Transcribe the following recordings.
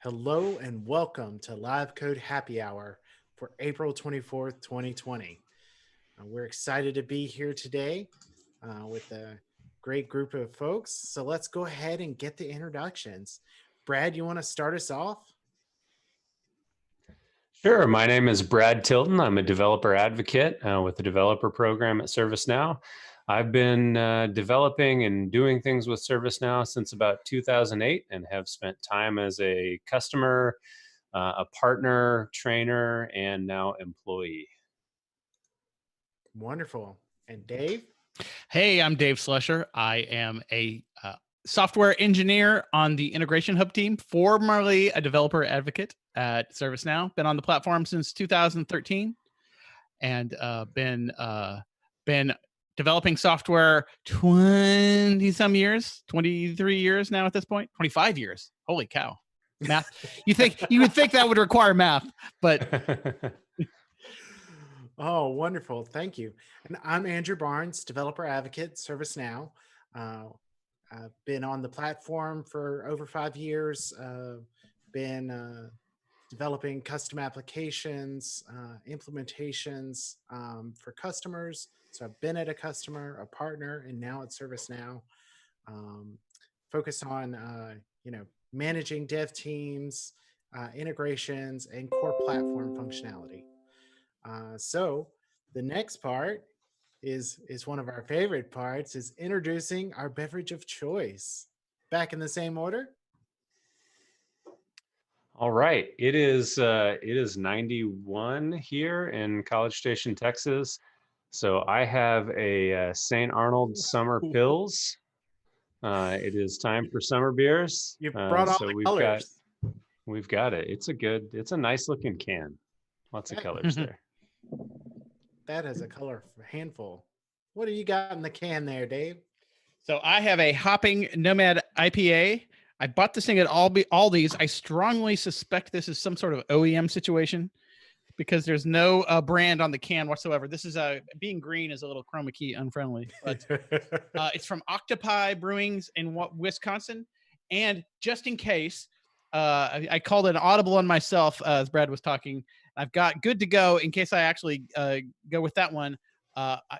Hello and welcome to Live Code Happy Hour for April 24th, 2020. We're excited to be here today with a great group of folks. So let's go ahead and get the introductions. Brad, you want to start us off? Sure. My name is Brad Tilton. I'm a developer advocate with the developer program at ServiceNow. I've been developing and doing things with ServiceNow since about 2008 and have spent time as a customer, a partner, trainer, and now employee. Wonderful. And Dave? Hey, I'm Dave Slusher. I am a software engineer on the Integration Hub team, formerly a developer advocate at ServiceNow. Been on the platform since 2013, and been developing software 20 some years, 23 years now at this point, 25 years. Holy cow! Math. You would think that would require math, but Oh, wonderful. Thank you. And I'm Andrew Barnes, developer advocate, ServiceNow. I've been on the platform for over 5 years, been developing custom applications, implementations for customers. So I've been at a customer, a partner, and now at ServiceNow. Focus on, managing dev teams, integrations, and core platform functionality. So the next part is one of our favorite parts, is introducing our beverage of choice. Back in the same order. All right. It is 91 here in College Station, Texas. So I have a St. Arnold Summer Pils. It is time for summer beers. You brought all the colors. We've got it. It's a nice looking can. Lots of colors there. That is a color handful. What do you got in the can there, Dave? So I have a Hopping Nomad IPA. I bought this thing at Aldi's. I strongly suspect this is some sort of OEM situation because there's no brand on the can whatsoever. This is being green is a little chroma key unfriendly. But it's from Octopi Brewings in Wisconsin. And just in case, I called it an audible on myself as Brad was talking. I've got good to go in case I actually go with that one.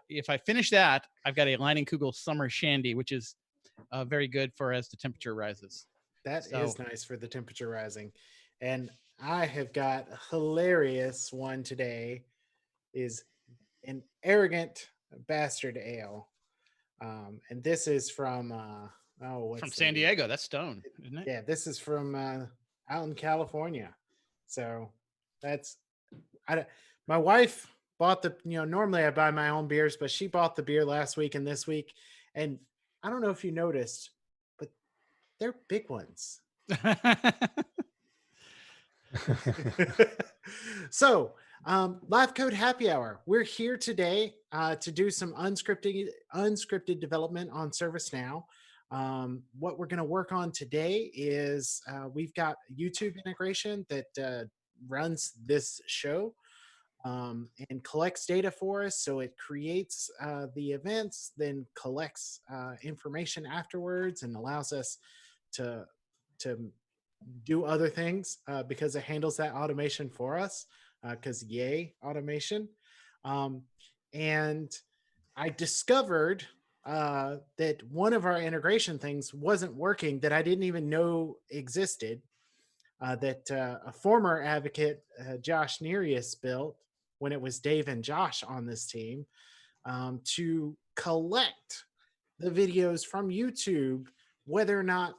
If I finish that, I've got a Leinenkugel Summer Shandy, which is very good for as the temperature rises. That is nice for the temperature rising. And I have got a hilarious one today, is an Arrogant Bastard Ale. And this is from from San Diego. That's Stone, isn't it? Yeah, this is from out in California. So that's my wife bought normally I buy my own beers, but she bought the beer last week and this week. And I don't know if you noticed, but they're big ones. So, Live Code Happy Hour. We're here today to do some unscripted development on ServiceNow. What we're going to work on today is we've got YouTube integration that runs this show and collects data for us. So it creates the events, then collects information afterwards and allows us to do other things because it handles that automation for us, because yay, automation. And I discovered that one of our integration things wasn't working that I didn't even know existed, that a former advocate, Josh Nereus, built when it was Dave and Josh on this team, to collect the videos from YouTube, whether or not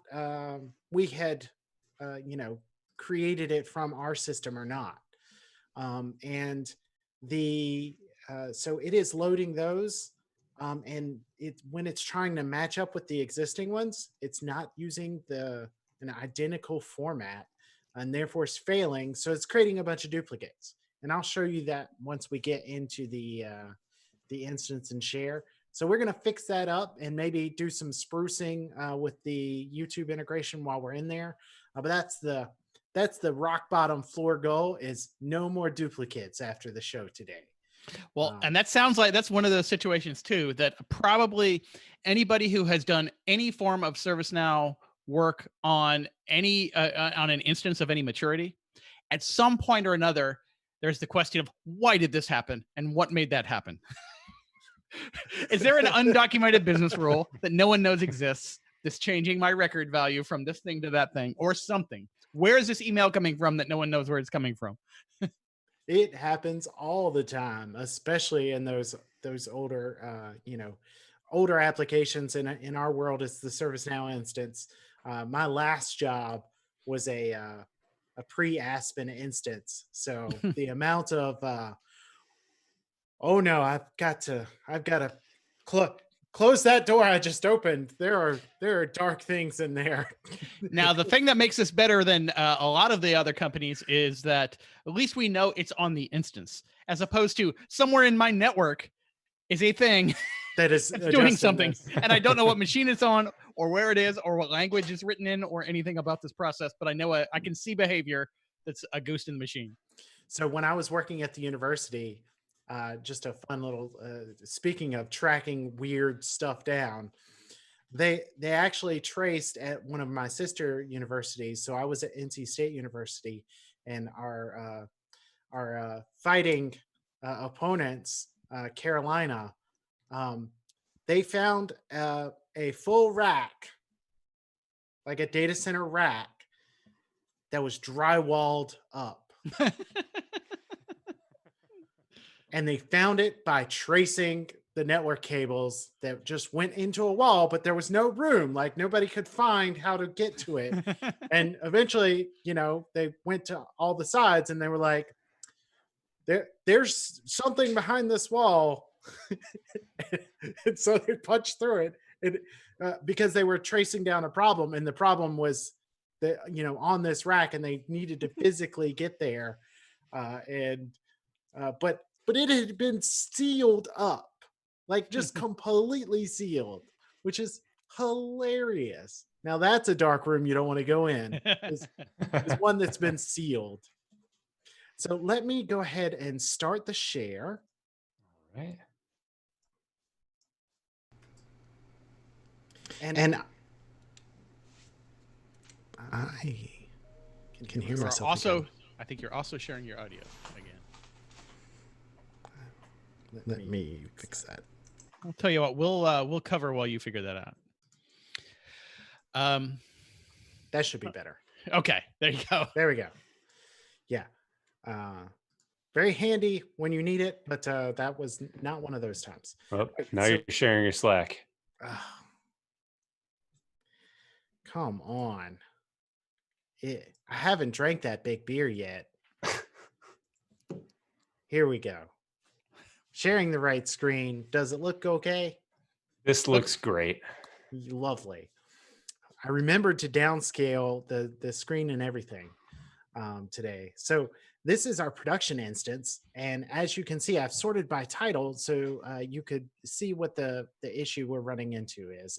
we had created it from our system or not. And so it is loading those. And when it's trying to match up with the existing ones, it's not using an identical format and therefore it's failing. So it's creating a bunch of duplicates. And I'll show you that once we get into the instance and share. So we're going to fix that up and maybe do some sprucing with the YouTube integration while we're in there. But that's the rock bottom floor goal, is no more duplicates after the show today. Well, and that sounds like that's one of those situations too, that probably anybody who has done any form of ServiceNow work on any on an instance of any maturity, at some point or another, there's the question of why did this happen and what made that happen? Is there an undocumented business rule that no one knows exists that's changing my record value from this thing to that thing or something? Where is this email coming from that no one knows where it's coming from? It happens all the time, especially in those older, older applications. In our world, it's the ServiceNow instance. My last job was a pre-Aspen instance, so the amount of oh no, I've got to close that door I just opened. There are dark things in there. Now, the thing that makes this better than a lot of the other companies is that at least we know it's on the instance, as opposed to somewhere in my network is a thing that is that's doing something, this. and I don't know what machine it's on or where it is or what language is written in or anything about this process, but I know I can see behavior that's a ghost in the machine. So when I was working at the university, just a fun little, speaking of tracking weird stuff down, they actually traced at one of my sister universities. So I was at NC State University, and our fighting opponents, Carolina, they found a full rack, like a data center rack, that was drywalled up. And they found it by tracing the network cables that just went into a wall, but there was no room. Like nobody could find how to get to it. And eventually, they went to all the sides and they were like, there's something behind this wall. And so they punched through it because they were tracing down a problem. And the problem was that, on this rack, and they needed to physically get there. But it had been sealed up, like just completely sealed, which is hilarious. Now that's a dark room you don't want to go in. Is one that's been sealed. So let me go ahead and start the share. All right. And I can hear myself. Also, I think you're also sharing your audio again. Let me fix that. I'll tell you what, we'll cover while you figure that out. That should be better. Okay, there you go. There we go. Yeah. Very handy when you need it, but that was not one of those times. Well, now you're sharing your Slack. Come on. I haven't drank that big beer yet. Here we go. Sharing the right screen. Does it look okay? This looks great. Lovely. I remembered to downscale the screen and everything today. So this is our production instance. And as you can see, I've sorted by title so you could see what the issue we're running into is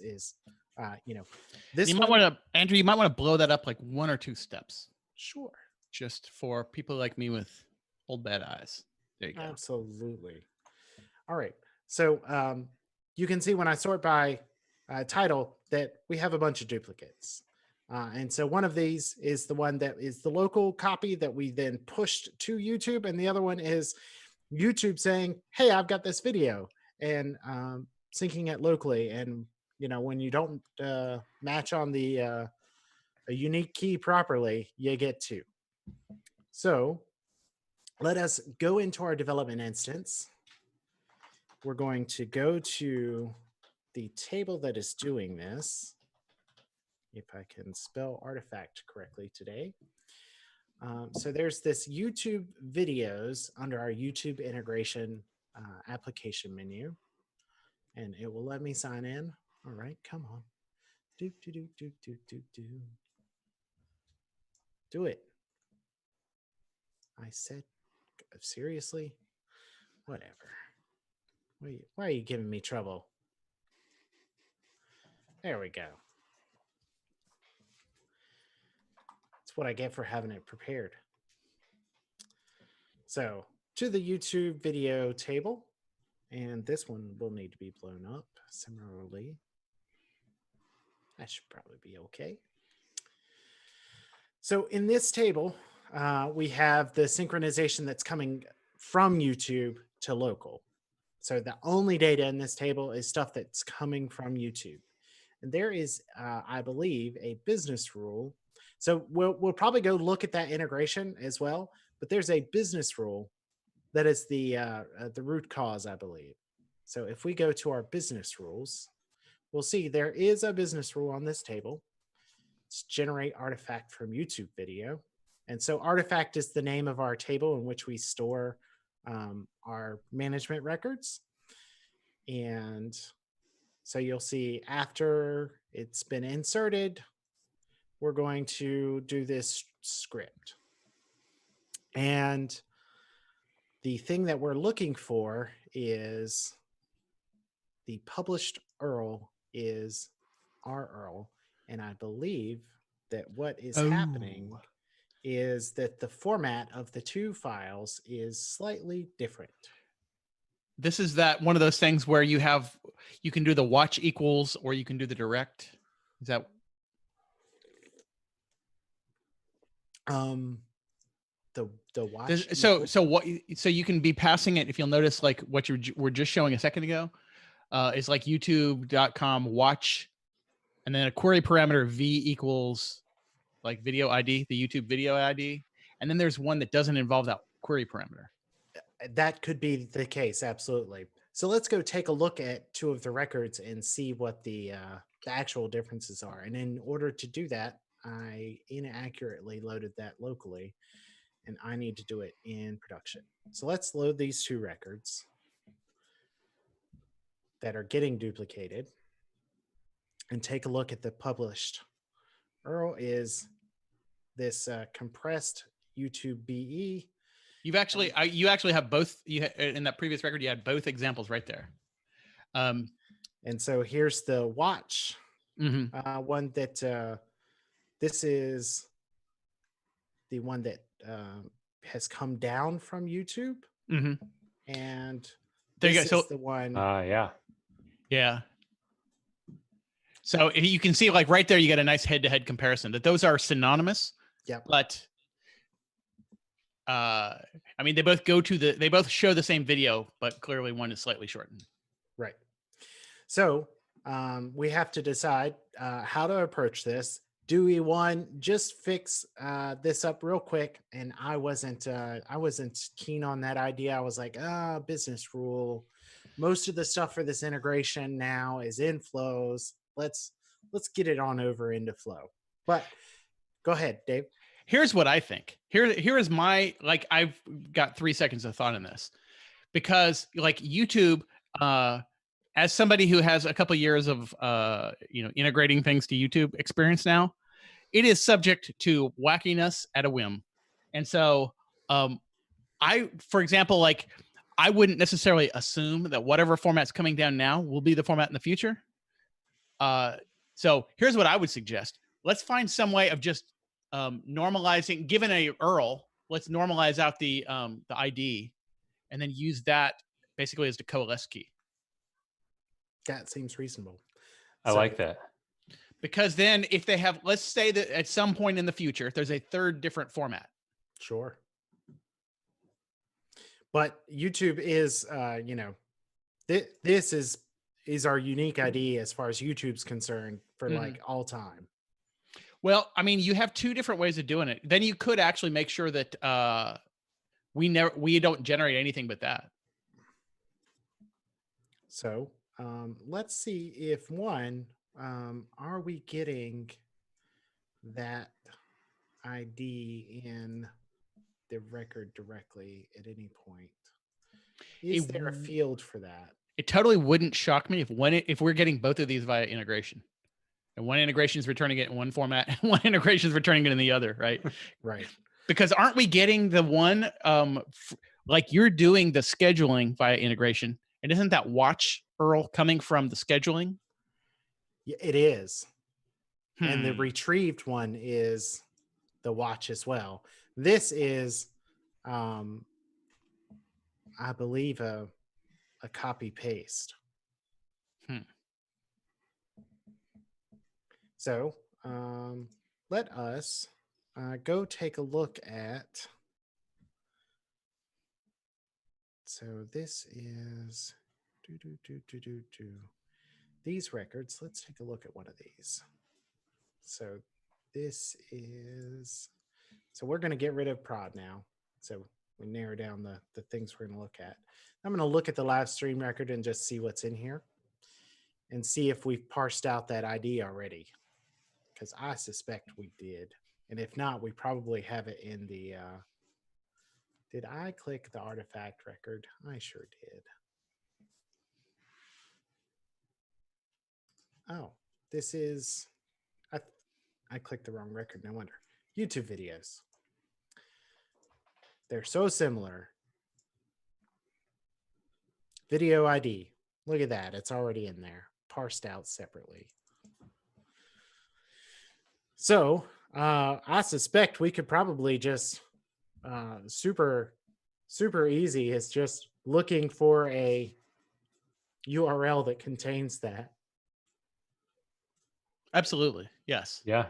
this. You might want to, Andrew, you might want to blow that up like 1 or 2 steps. Sure. Just for people like me with old bad eyes. There you go. Absolutely. All right. So you can see when I sort by title that we have a bunch of duplicates. And so one of these is the one that is the local copy that we then pushed to YouTube. And the other one is YouTube saying, hey, I've got this video, and syncing it locally. And, when you don't match on the a unique key properly, you get 2. So let us go into our development instance. We're going to go to the table that is doing this. If I can spell artifact correctly today. So there's this YouTube videos under our YouTube integration application menu, and it will let me sign in. All right, come on. Do it. I said, seriously? Whatever. Why are you giving me trouble? There we go. That's what I get for having it prepared. So to the YouTube video table, and this one will need to be blown up similarly. That should probably be okay. So in this table, we have the synchronization that's coming from YouTube to local. So the only data in this table is stuff that's coming from YouTube. And there is, I believe, a business rule. So we'll probably go look at that integration as well. But there's a business rule that is the root cause, I believe. So if we go to our business rules, we'll see there is a business rule on this table. It's generate artifact from YouTube video. And so artifact is the name of our table in which we store our management records. And so you'll see after it's been inserted, we're going to do this script. And the thing that we're looking for is the published URL is our URL. And I believe that what is happening is that the format of the two files is slightly different. This is that one of those things where you can do the watch equals, or you can do the direct. Is that? The watch. So you can be passing it. If you'll notice, like what you were just showing a second ago, is like youtube.com watch, and then a query parameter v equals like video ID, the YouTube video ID. And then there's one that doesn't involve that query parameter. That could be the case. Absolutely. So let's go take a look at two of the records and see what the actual differences are. And in order to do that, I inaccurately loaded that locally, and I need to do it in production. So let's load these two records that are getting duplicated and take a look at the published. URL is this compressed YouTube BE. You actually have both. In that previous record, you had both examples right there. And so here's the watch one that this is the one that has come down from YouTube. And there you go. This So is the one. Yeah. So you can see, like right there, you get a nice head-to-head comparison. That those are synonymous. Yep. But I mean, they both show the same video, but clearly one is slightly shortened. Right. So we have to decide how to approach this. Do we just fix this up real quick? And I wasn't keen on that idea. I was like, business rule. Most of the stuff for this integration now is in flows. Let's get it on over into flow. But go ahead, Dave. Here's what I think. Here is my, like, I've got 3 seconds of thought in this, because like YouTube, as somebody who has a couple years of integrating things to YouTube experience now, it is subject to wackiness at a whim. And so for example, like I wouldn't necessarily assume that whatever format's coming down now will be the format in the future. So here's what I would suggest. Let's find some way of just normalizing, given a URL, let's normalize out the ID and then use that basically as the coalesce key. That seems reasonable. I like that. Because then if they have, let's say that at some point in the future, if there's a third different format. Sure. But YouTube is, this is our unique ID as far as YouTube's concerned for like all time. Well, I mean, you have two different ways of doing it. Then you could actually make sure that we don't generate anything but that. So let's see if are we getting that ID in the record directly at any point? Is there a field for that? It totally wouldn't shock me if we're getting both of these via integration. And one integration is returning it in one format, and one integration is returning it in the other, right? Right. Because aren't we getting the one, like you're doing the scheduling via integration, and isn't that watch URL coming from the scheduling? Yeah, it is. And the retrieved one is the watch as well. This is, I believe, a copy paste. So let us go take a look at. So this is these records. Let's take a look at one of these. So this is, so we're going to get rid of prod now. So we narrow down the things we're going to look at. I'm going to look at the live stream record and just see what's in here and see if we've parsed out that ID already, because I suspect we did. And if not, we probably have it in the, did I click the artifact record? I sure did. Oh, this is, I clicked the wrong record, no wonder. YouTube videos. They're so similar. Video ID. Look at that. It's already in there, parsed out separately. So I suspect we could probably just super easy is just looking for a URL that contains that. Absolutely. Yes. Yeah.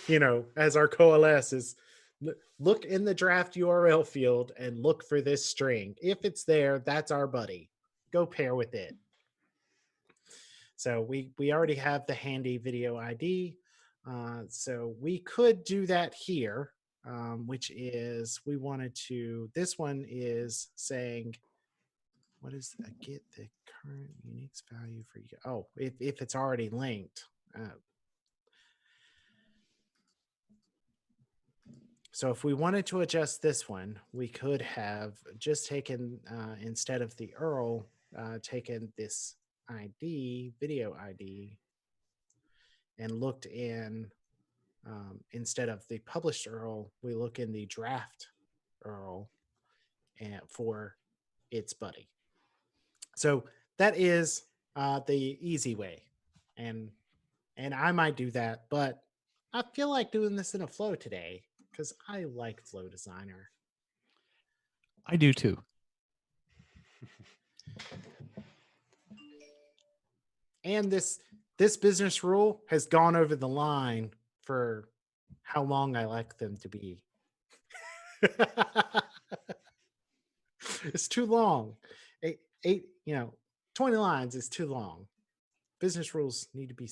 You know, as our coalesce is, look in the draft URL field and look for this string. If it's there, that's our buddy. Go pair with it. So we already have the handy video ID. So we could do that here, which is we wanted to, this one is saying, what is, get the current unique value for you? Oh, if it's already linked. So if we wanted to adjust this one, we could have just taken, instead of the URL, taken this ID, video ID, and looked in, instead of the published URL, we look in the draft URL and for its buddy. So that is the easy way. And I might do that, but I feel like doing this in a flow today because I like Flow Designer. I do too. And this business rule has gone over the line for how long I like them to be. It's too long. Eight, 20 lines is too long. Business rules need to be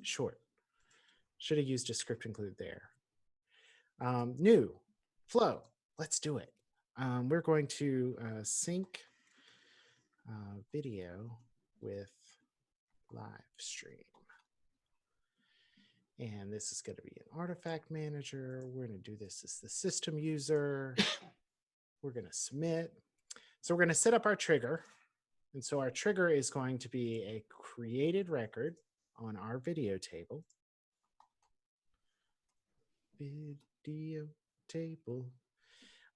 short. Should have used a script include there. New flow. Let's do it. We're going to sync video with live stream. And this is going to be an artifact manager. We're going to do this as the system user. We're going to submit. So we're going to set up our trigger. And so our trigger is going to be a created record on our video table. Video table.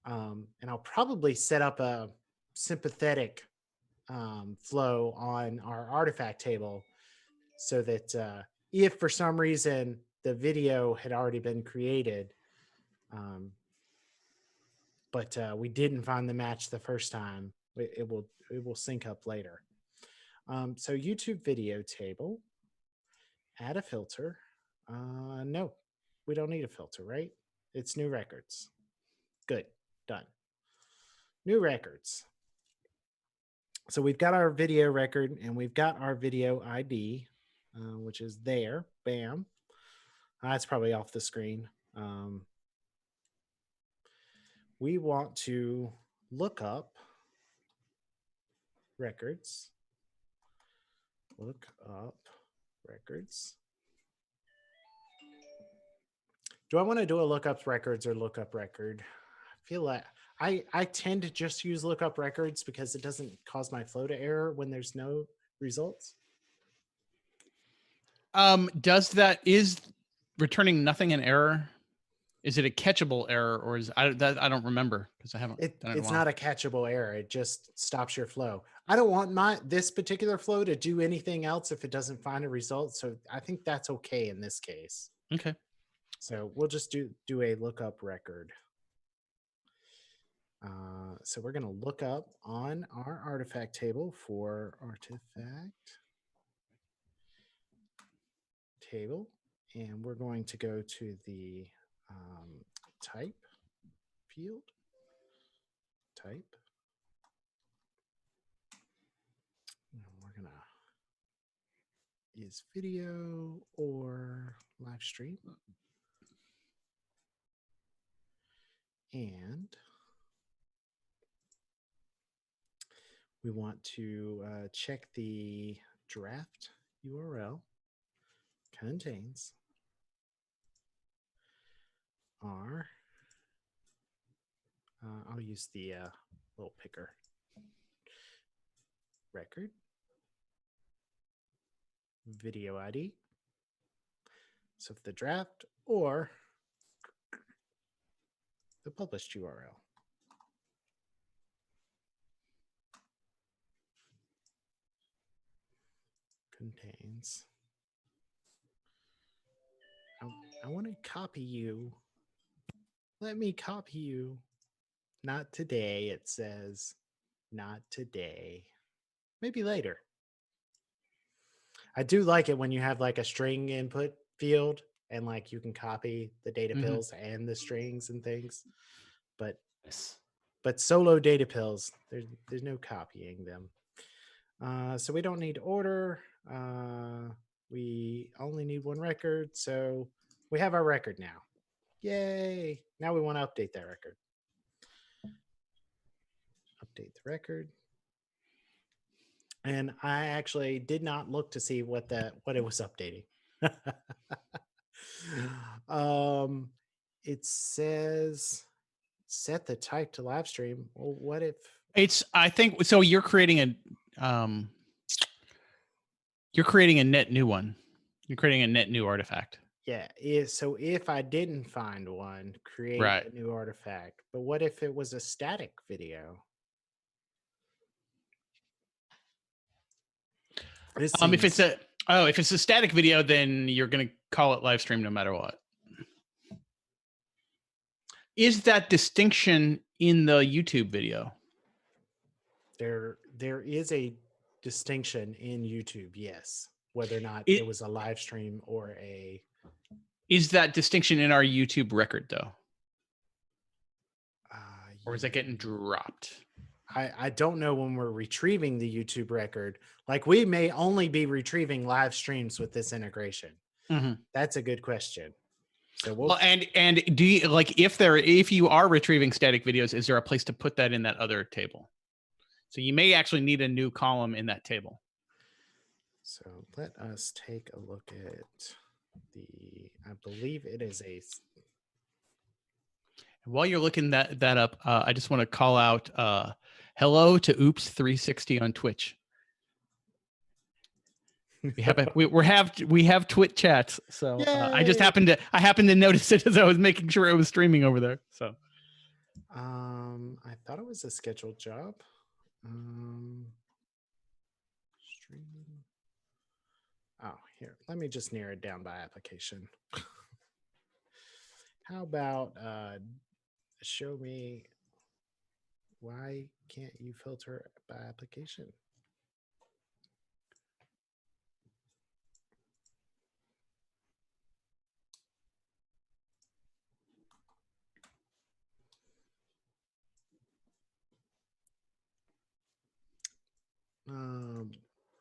And I'll probably set up a sympathetic flow on our artifact table so that if for some reason the video had already been created, but we didn't find the match the first time, it will sync up later. So YouTube video table, add a filter. No, we don't need a filter, right? It's new records. Good, done. New records. So we've got our video record and we've got our video ID, which is there. Bam. That's probably off the screen. We want to look up records. Look up records. Do I want to do a lookup records or lookup record? I feel like I tend to just use lookup records because it doesn't cause my flow to error when there's no results. Is returning nothing an error? Is it a catchable error, or is I don't remember because I haven't. It's not a catchable error. It just stops your flow. I don't want this particular flow to do anything else if it doesn't find a result. So I think that's okay in this case. Okay. So we'll just do a lookup record. So we're going to look up on our artifact table for artifact table. And we're going to go to the type field. Type. And we're going to use video or live stream. And we want to check the draft URL contains our, I'll use the little picker, record, video ID, so the draft or the published URL. Contains. I want to copy you. Let me copy you. Not today, it says. Not today. Maybe later. I do like it when you have like a string input field and like you can copy the data pills and the strings and things. But solo data pills, there's no copying them. So we don't need order. We only need one record. So we have our record now. Yay. Now we want to update that record. Update the record. And I actually did not look to see what it was updating. It says set the type to live stream. Well, what if I think so you're creating a net new one. You're creating a net new artifact. Yeah, so if I didn't find one, create a new artifact. But what if it was a static video? If it's a static video, then you're going to call it live stream no matter what. Is that distinction in the YouTube video? There is a distinction in YouTube, yes. Whether or not it was a live stream or a. Is that distinction in our YouTube record though? Or is that getting dropped? I don't know when we're retrieving the YouTube record. Like we may only be retrieving live streams with this integration. That's a good question. So and do you like if you are retrieving static videos, is there a place to put that in that other table? So you may actually need a new column in that table. So let us take a look at I believe it is a. While you're looking that up, I just want to call out hello to Oops 360 on Twitch. We have Twitch chats, so I just happened to notice it as I was making sure it was streaming over there. So, I thought it was a scheduled job. Stream. Oh, here. Let me just narrow it down by application. How about show me why can't you filter by application?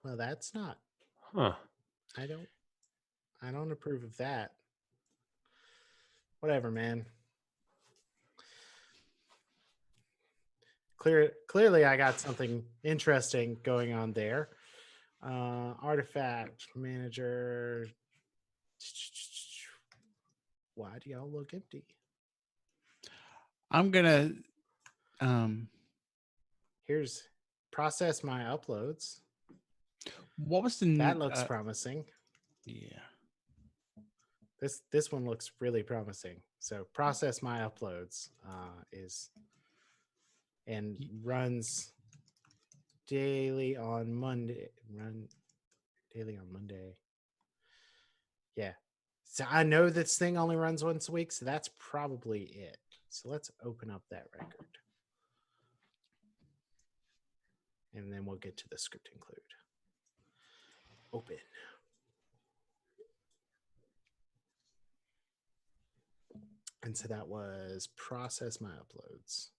Well, that's not. I don't approve of that. Whatever, man. Clearly, I got something interesting going on there. Artifact manager. Why do y'all look empty? I'm gonna. Here's process my uploads. What was the that looks promising? Yeah. This one looks really promising. So process my uploads is and runs daily on Monday. Run daily on Monday. Yeah. So I know this thing only runs once a week, so that's probably it. So let's open up that record. And then we'll get to the script include. Open. And so that was process my uploads.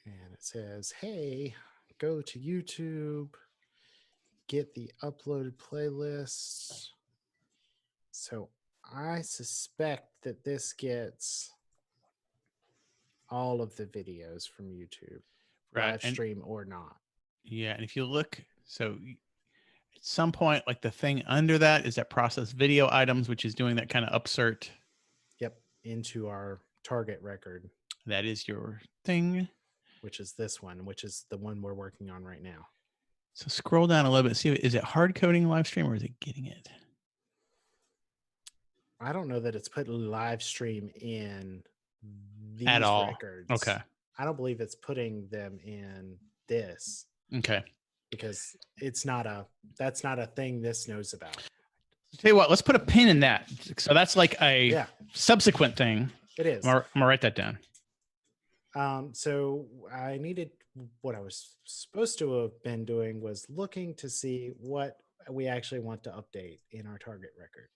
And it says, hey, go to YouTube, get the uploaded playlist. So I suspect that this gets all of the videos from YouTube, Right. live stream or not. Yeah. And if you look, so at some point, like the thing under that is that process video items, which is doing that kind of upsert. Yep. Into our target record. That is your thing. Which is this one, which is the one we're working on right now. So scroll down a little bit. See, is it hard coding live stream or is it getting it? I don't know that it's put live stream in these At all. records. Okay. I don't believe it's putting them in this. Okay. Because that's not a thing this knows about. Tell you what, let's put a pin in that. So that's like a subsequent thing. It is. I'm gonna write that down. So I needed, what I was supposed to have been doing was looking to see what we actually want to update in our target record.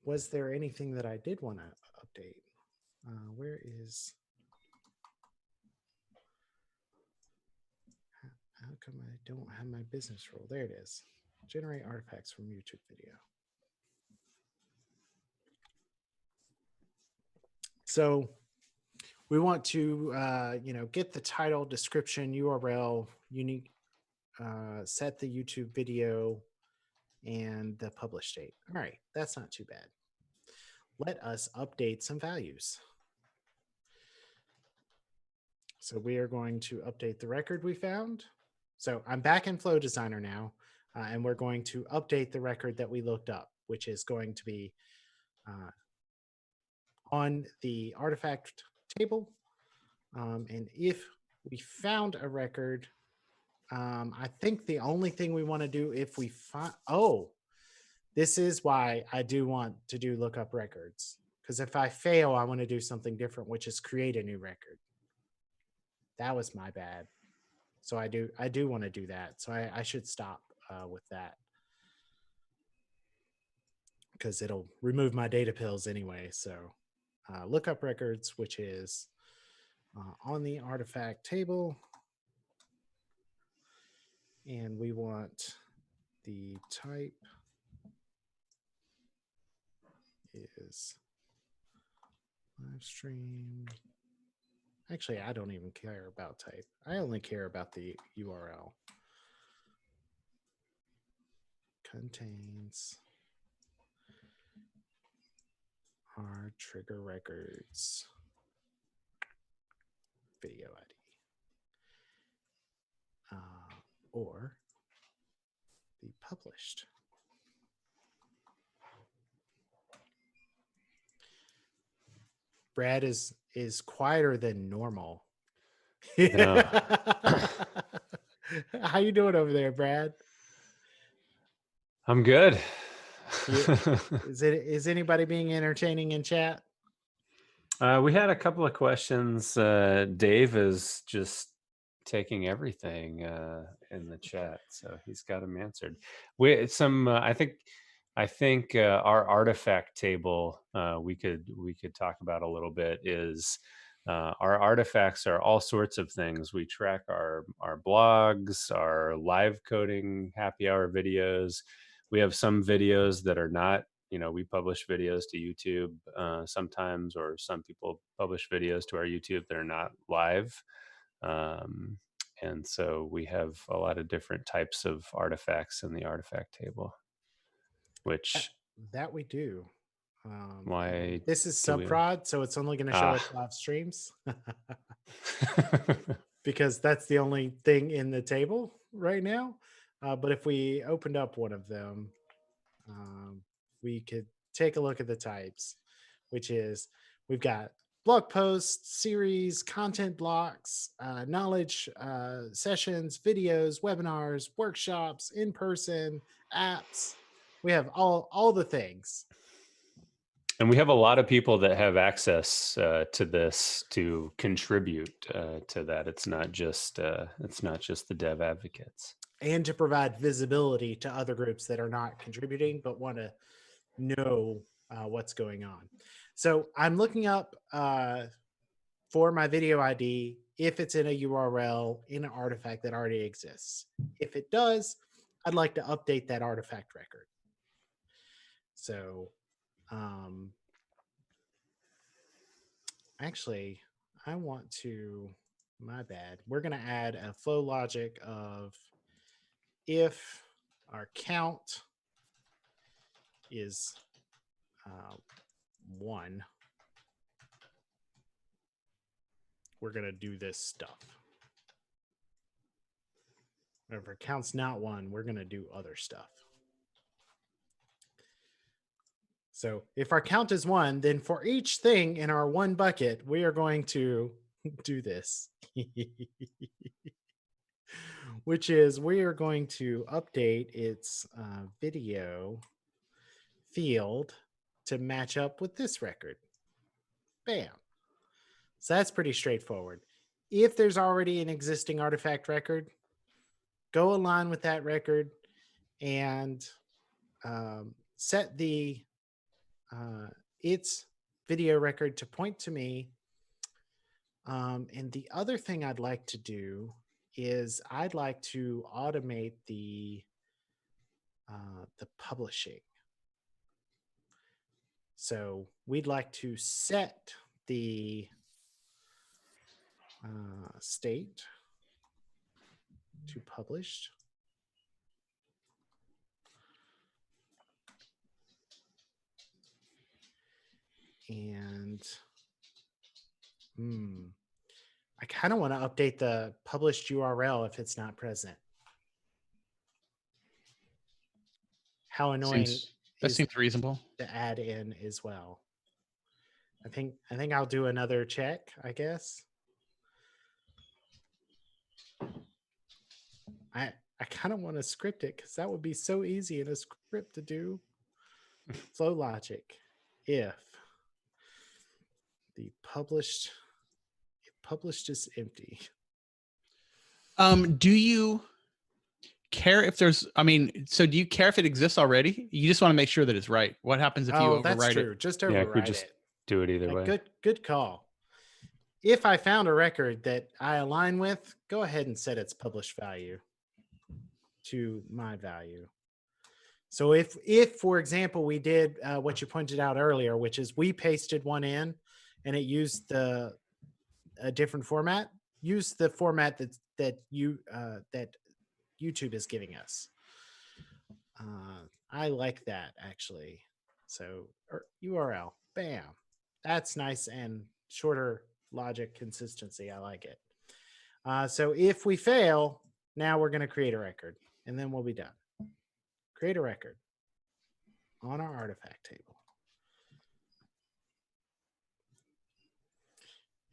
Was there anything that I did want to update? Where is, how come I don't have my business rule? There it is. Generate artifacts from YouTube video. So we want to, get the title, description, URL, unique, set the YouTube video, and the publish date. All right, that's not too bad. Let us update some values. So we are going to update the record we found. So I'm back in Flow Designer now, and we're going to update the record that we looked up, which is going to be on the artifact table. And if we found a record, I think the only thing we want to do if we find, this is why I do want to do lookup records. Because if I fail, I want to do something different, which is create a new record. That was my bad. So I do want to do that. So I should stop with that. Because it'll remove my data pills anyway. So lookup records, which is on the artifact table. And we want the type is live stream. Actually, I don't even care about type. I only care about the URL. Contains our trigger records video ID. Or the published. Brad is quieter than normal. Yeah. How you doing over there, Brad? I'm good. Is anybody being entertaining in chat? We had a couple of questions. Dave is just taking everything in the chat, so he's got them answered. I think our artifact table we could talk about a little bit. Is our artifacts are all sorts of things. We track our blogs, our live coding happy hour videos. We have some videos that are not, we publish videos to YouTube sometimes, or some people publish videos to our YouTube that are not live. And so we have a lot of different types of artifacts in the artifact table, which that we do. Why this is subprod, so it's only going to show us live streams because that's the only thing in the table right now. But if we opened up one of them, we could take a look at the types, which is we've got blog posts, series, content blocks, knowledge sessions, videos, webinars, workshops, in-person, apps. We have all the things. And we have a lot of people that have access to this to contribute to that. It's not just the dev advocates. and to provide visibility to other groups that are not contributing but want to know what's going on. So I'm looking up for my video ID if it's in a URL in an artifact that already exists. If it does, I'd like to update that artifact record. So actually, I want to, my bad, we're going to add a flow logic of if our count is 1, we're going to do this stuff. If our count's not 1, we're going to do other stuff. So if our count is 1, then for each thing in our 1 bucket, we are going to do this. Which is we are going to update its video field to match up with this record. Bam. So that's pretty straightforward. If there's already an existing artifact record, go align with that record and set the its video record to point to me. And the other thing I'd like to do is I'd like to automate the publishing. So we'd like to set the state to published. And I kind of want to update the published URL if it's not present. How annoying That seems reasonable to add in as well. I think I'll do another check, I guess. I kind of want to script it because that would be so easy in a script to do. Flow logic. If the published is empty. Do you care if there's, so do you care if it exists already? You just want to make sure that it's right. What happens if you overwrite that's true. it? Just override just it. do it either way. Good call. If I found a record that I align with, go ahead and set its published value to my value. So if for example, we did what you pointed out earlier, which is we pasted one in and it used a different format, use the format that YouTube is giving us. I like that actually. So URL, bam. That's nice and shorter logic consistency. I like it. So if we fail, now we're going to create a record and then we'll be done. Create a record on our artifact table.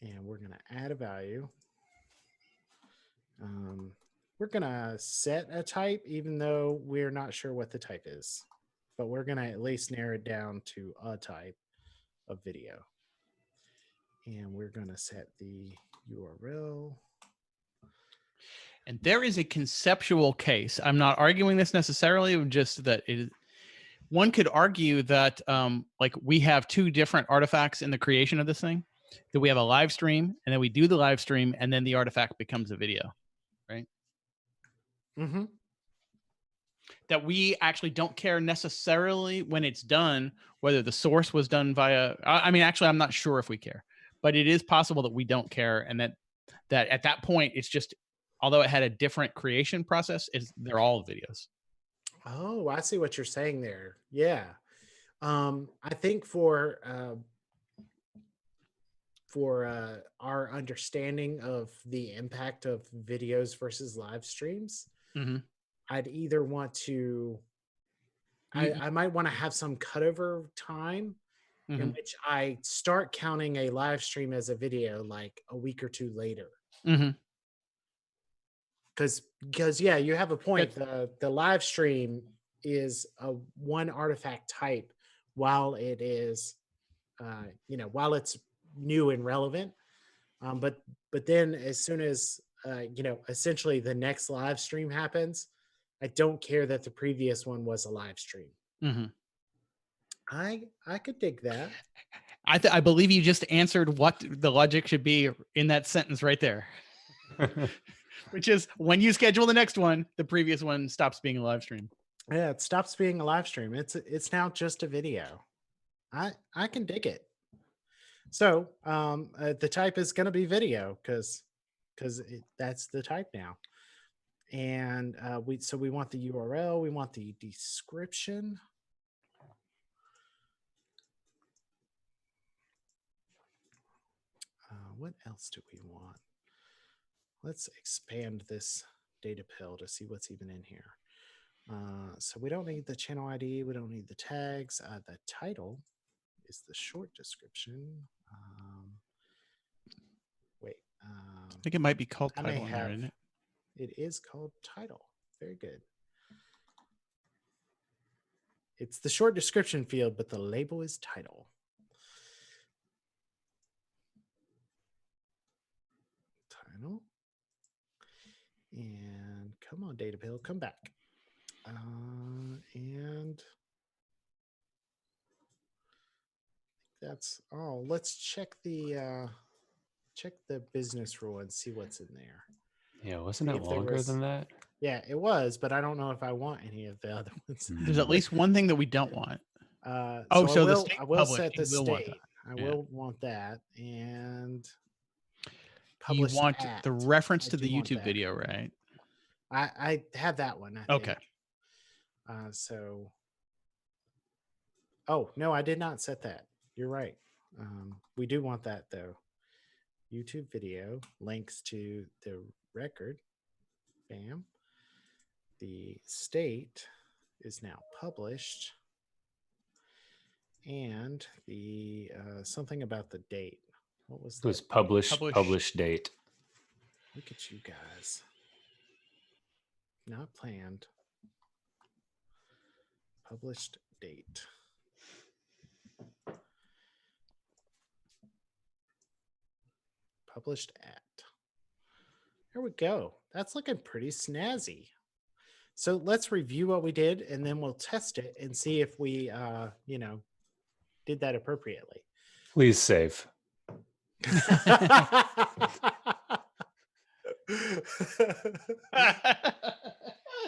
And we're going to add a value. We're going to set a type, even though we're not sure what the type is. But we're going to at least narrow it down to a type of video. And we're going to set the URL. And there is a conceptual case. I'm not arguing this necessarily, just that one could argue that like we have 2 different artifacts in the creation of this thing, that we have a live stream and then we do the live stream and then the artifact becomes a video, right? Mm-hmm. That we actually don't care necessarily when it's done, whether the source was done via, actually, I'm not sure if we care, but it is possible that we don't care. And that at that point, it's just, although it had a different creation process, they're all videos. Oh, I see what you're saying there. Yeah. I think for our understanding of the impact of videos versus live streams, I'd either want to, I might want to have some cutover time in which I start counting a live stream as a video like a week or 2 later. Because yeah, you have a point. The live stream is a one artifact type while it is, while it's new and relevant. But then as soon as, essentially the next live stream happens, I don't care that the previous one was a live stream. Mm-hmm. I could dig that. I believe you just answered what the logic should be in that sentence right there, which is when you schedule the next one, the previous one stops being a live stream. Yeah, it stops being a live stream. It's now just a video. I can dig it. So the type is going to be video because that's the type now. And we want the URL, we want the description. What else do we want? Let's expand this data pill to see what's even in here. So we don't need the channel ID. We don't need the tags. The title is the short description. I think it might be called I title may in there, have- isn't it? It is called title. Very good. It's the short description field, but the label is title. Title. And come on, data pill, come back. And that's all. Let's check the business rule and see what's in there. Yeah, wasn't See it if there longer was- than that? Yeah, it was, but I don't know if I want any of the other ones. There's at least one thing that we don't want. So so the I state will published, set the you will want state. I Yeah. will want that. And You published want at. the reference I to the do want YouTube that. video, right? I have that one. I Okay. think. So. Oh no, I did not set that. You're right. We do want that though. YouTube video links to the record. Bam. The state is now published. And the something about the date. What was It was that? published date. Look at you guys. Not planned. Published date. Published at. There we go. That's looking pretty snazzy. So let's review what we did and then we'll test it and see if we, did that appropriately. Please save.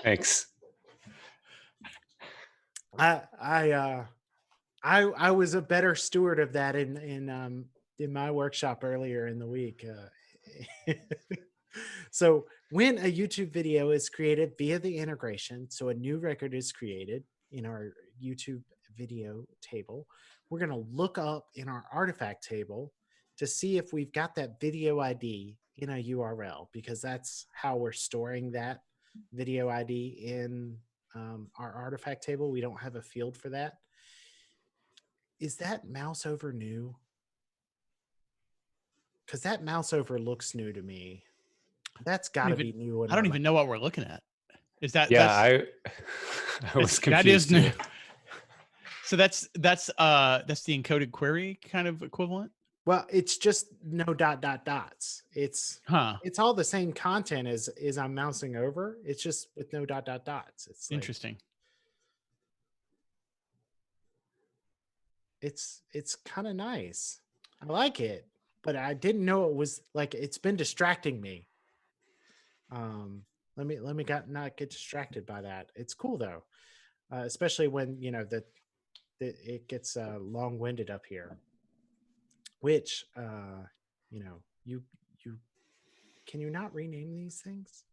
Thanks. I was a better steward of that in my workshop earlier in the week. So when a YouTube video is created via the integration, so a new record is created in our YouTube video table, we're going to look up in our artifact table to see if we've got that video ID in a URL, because that's how we're storing that video ID in our artifact table. We don't have a field for that. Is that mouse over new? Because that mouse over looks new to me. That's got to be new. I don't even know what we're looking at. Is that? Yeah, that's, I was confused. that is new. too. So that's the encoded query kind of equivalent. Well, it's just no ... dots. It's all the same content as I'm mousing over. It's just with no ... dots. It's like, Interesting. It's kind of nice. I like it, but I didn't know it was like, it's been distracting me. Let me not get distracted by that. It's cool though, especially when it gets long-winded up here. Which you can you not rename these things?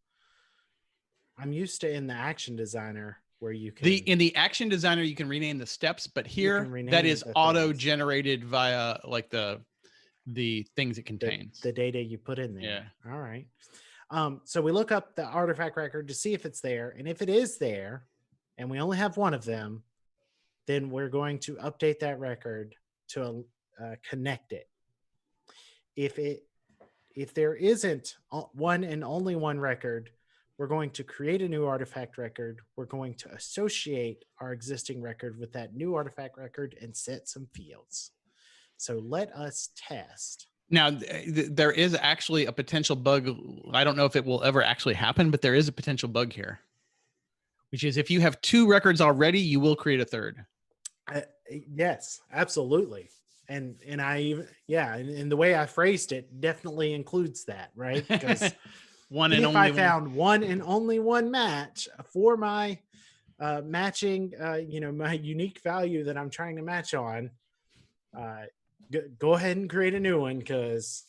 I'm used to in the action designer where you can in the action designer you can rename the steps, but here that is auto-generated via like the things it contains. the data you put in there. Yeah. All right. So we look up the artifact record to see if it's there, and if it is there, and we only have one of them, then we're going to update that record to connect it. If there isn't one and only one record, we're going to create a new artifact record. We're going to associate our existing record with that new artifact record and set some fields. So let us test. Now, there is actually a potential bug. I don't know if it will ever actually happen, but there is a potential bug here. Which is if you have 2 records already, you will create a third. Yes, absolutely. And I even, yeah, and the way I phrased it definitely includes that, right? Because One and if only I one. found one and only one match for my matching, my unique value that I'm trying to match on, go ahead and create a new one, because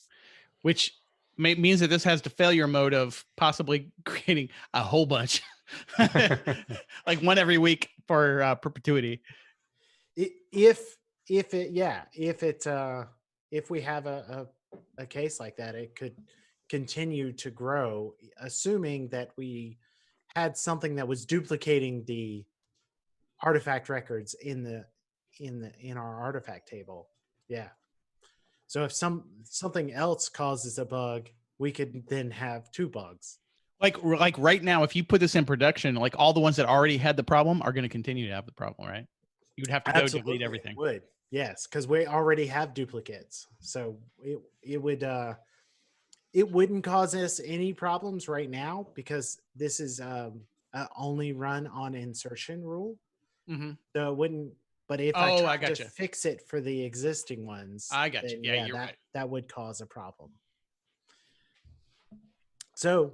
Which means that this has the failure mode of possibly creating a whole bunch, like one every week for perpetuity. if we have a case like that, it could continue to grow, assuming that we had something that was duplicating the artifact records in our artifact table. Yeah. So if something else causes a bug, we could then have 2 bugs. Like right now, if you put this in production, like all the ones that already had the problem are going to continue to have the problem, right? You would have to go delete everything. It would. Yes, because we already have duplicates. So it wouldn't cause us any problems right now, because this is only run on insertion rule. Mm-hmm. So it wouldn't. But if I tried to fix it for the existing ones, I got you. Yeah, you're right. That would cause a problem. So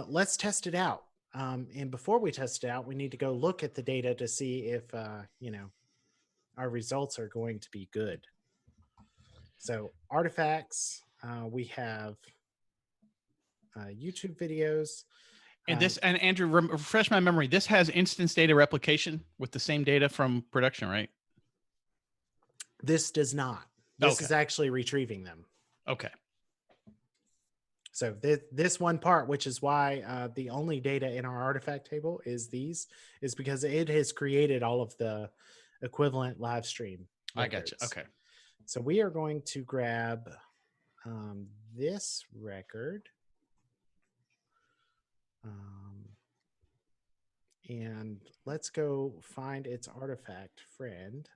let's test it out. And before we test it out, we need to go look at the data to see if our results are going to be good. So artifacts, we have YouTube videos. And and Andrew, refresh my memory. This has instance data replication with the same data from production, right? This does not. This is actually retrieving them. Okay. So this one part, which is why the only data in our artifact table is because it has created all of the equivalent live stream records. I got you. Okay. So we are going to grab this record. And let's go find its artifact friend.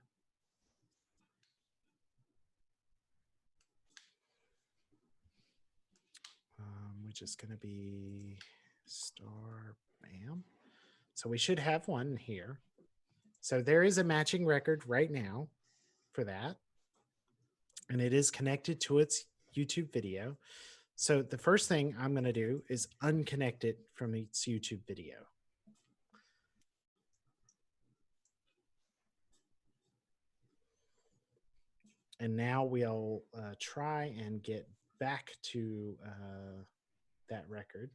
Which is going to be star bam. So we should have one here. So there is a matching record right now for that. And it is connected to its YouTube video. So the first thing I'm going to do is unconnect it from its YouTube video. And now we'll try and get back to that record.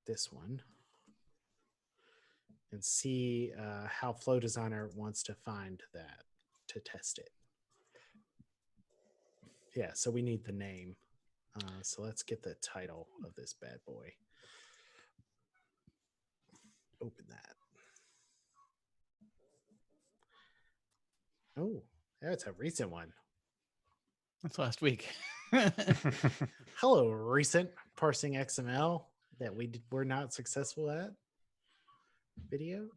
This one. And see how Flow Designer wants to find that to test it. Yeah, so we need the name. So let's get the title of this bad boy. Open that. Oh, that's a recent one. That's last week. Hello, recent parsing XML that were not successful at. Video.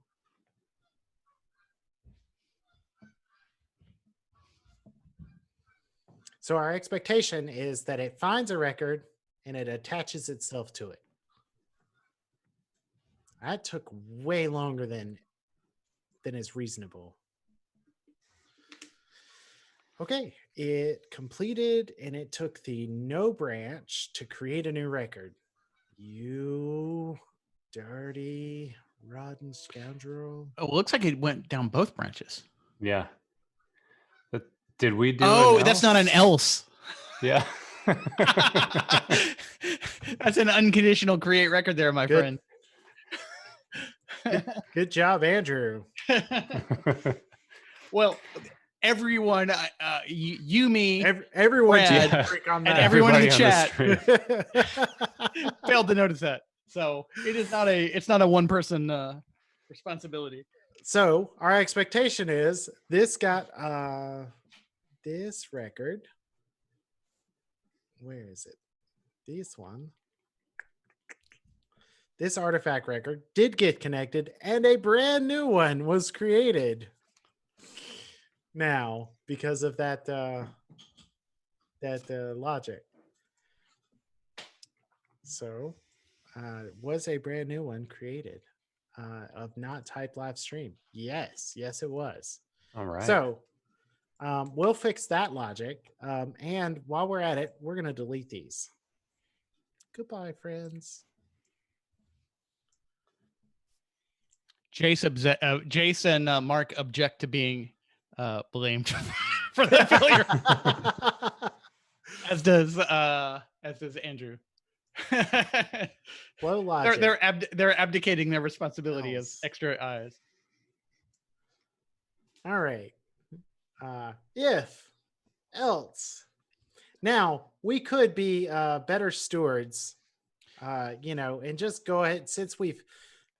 So our expectation is that it finds a record and it attaches itself to it. That took way longer than is reasonable. Okay, it completed and it took the no branch to create a new record. You dirty, rotten scoundrel. Oh, it looks like it went down both branches. Yeah. But did we do that's not an else. Yeah. That's an unconditional create record there, my friend. Good job, Andrew. Well, everyone, you, me, everyone, Brad, on and that. everyone in the Everybody chat failed to notice that. So it's not a one person responsibility. So our expectation is this got this record. Where is it? This one. This artifact record did get connected and a brand new one was created. Now, because of that logic. So, was a brand new one created of not typed live stream? Yes, it was. All right. So, we'll fix that logic. And while we're at it, we're going to delete these. Goodbye, friends. Jace and Mark object to being blamed for that failure, as does Andrew. Flow logic. They're abdicating their responsibility as Else. extra eyes. All right. If else. Now, we could be better stewards, and just go ahead, since we've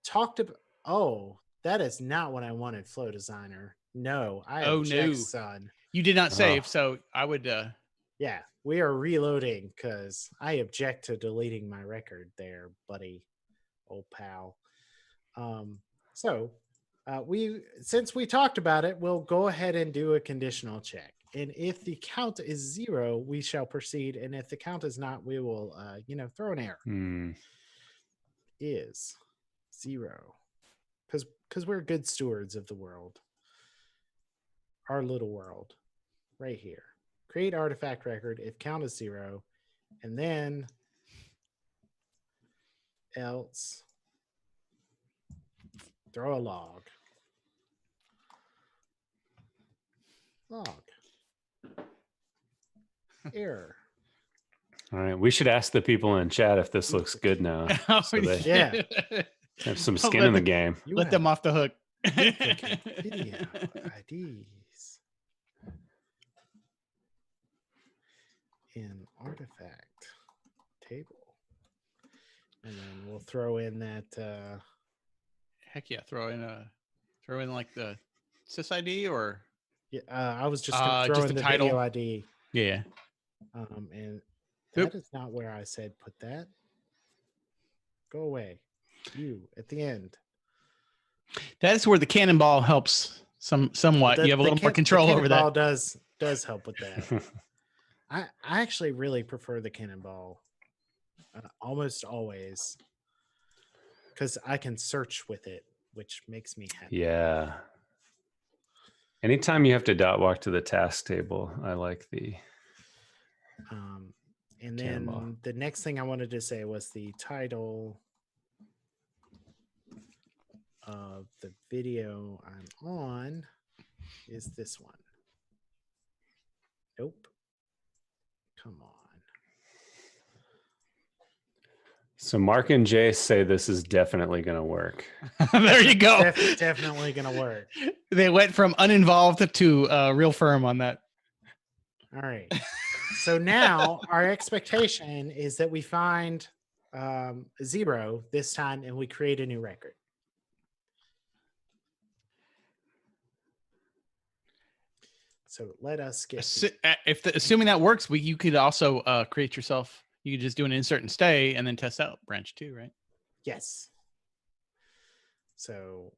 talked about. Oh, that is not what I wanted, Flow Designer. No, I object, no. son. You did not save, so I would. Yeah, we are reloading because I object to deleting my record there, buddy, old pal. Since we talked about it, we'll go ahead and do a conditional check. And if the count is 0, we shall proceed. And if the count is not, we will, throw an error. Is 0. Because we're good stewards of the world. Our little world. Right here. Create artifact record if count is 0. And then else throw a log. Error. All right. We should ask the people in chat if this looks good now. So they have some skin in the game. Let them off the hook. Video IDs in artifact table. And then we'll throw in that heck yeah, throw in like the sys-ID or I was just gonna throw in the title. video ID. Yeah. And that is not where I said put that. Go away. You at the end. That's where the cannonball helps somewhat. You have a little more control over that. Cannonball does help with that. I actually really prefer the cannonball almost always because I can search with it, which makes me happy. Yeah. Anytime you have to dot walk to the task table, I like the and then cannonball. The next thing I wanted to say was the title of the video I'm on is this one. Nope. Come on. So Mark and Jace say this is definitely going to work. There you go. Definitely going to work. They went from uninvolved to real firm on that. All right. So now our expectation is that we find 0 this time and we create a new record. So let us get. Assuming that works, you could also create yourself. You could just do an insert and stay, and then test out branch 2, right? Yes. So